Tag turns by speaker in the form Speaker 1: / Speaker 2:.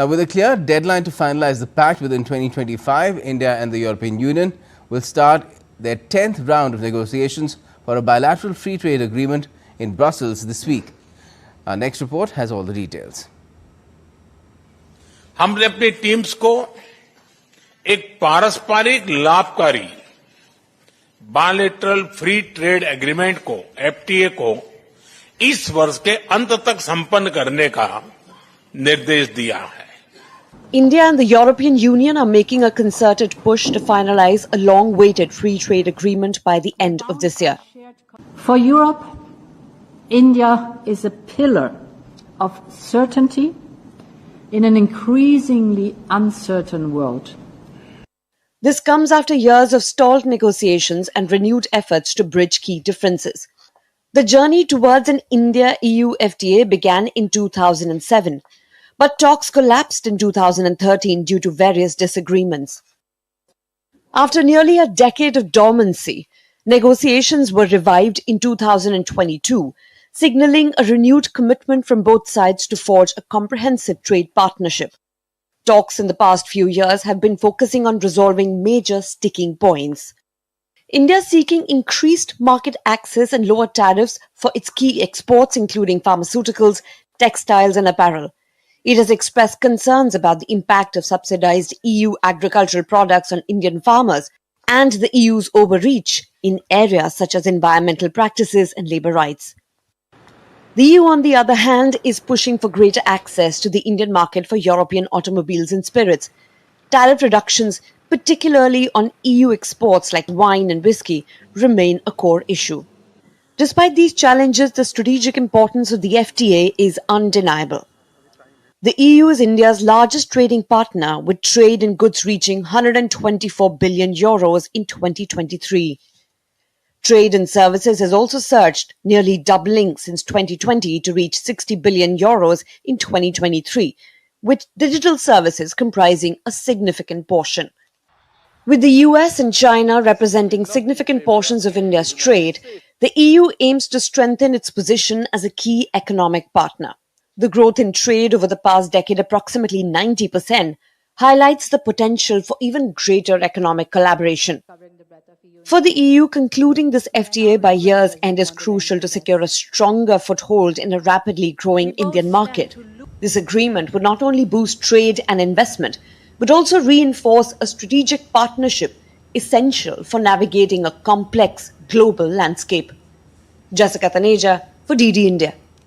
Speaker 1: With a clear deadline to finalize the pact within 2025, India and the European Union will start their 10th round of negotiations for a bilateral free trade agreement in Brussels this week. Our next report has all the details.
Speaker 2: हमने अपनी teams को एक पारस्परिक लाभकारी bilateral free trade agreement को FTA को इस वर्ष के अंत तक संपन्न करने का निर्देश दिया है.
Speaker 3: India and the European Union are making a concerted push to finalize a long-awaited free trade agreement by the end of this year.
Speaker 4: For Europe, India is a pillar of certainty in an increasingly uncertain world.
Speaker 3: This comes after years of stalled negotiations and renewed efforts to bridge key differences. The journey towards an India-EU FTA began in 2007. But talks collapsed in 2013 due to various disagreements. After nearly a decade of dormancy, negotiations were revived in 2022, signaling a renewed commitment from both sides to forge a comprehensive trade partnership. Talks in the past few years have been focusing on resolving major sticking points. India is seeking increased market access and lower tariffs for its key exports, including pharmaceuticals, textiles, and apparel. It has expressed concerns about the impact of subsidized EU agricultural products on Indian farmers and the EU's overreach in areas such as environmental practices and labor rights. The EU, on the other hand, is pushing for greater access to the Indian market for European automobiles and spirits. Tariff reductions, particularly on EU exports like wine and whiskey, remain a core issue. Despite these challenges, the strategic importance of the FTA is undeniable. The EU is India's largest trading partner, with trade in goods reaching €124 billion in 2023. Trade in services has also surged, nearly doubling since 2020 to reach €60 billion in 2023, with digital services comprising a significant portion. With the US and China representing significant portions of India's trade, the EU aims to strengthen its position as a key economic partner. The growth in trade over the past decade, approximately 90%, highlights the potential for even greater economic collaboration. For the EU, concluding this FTA by year's end is crucial to secure a stronger foothold in a rapidly growing Indian market. This agreement would not only boost trade and investment, but also reinforce a strategic partnership essential for navigating a complex global landscape. Jessica Taneja for DD India.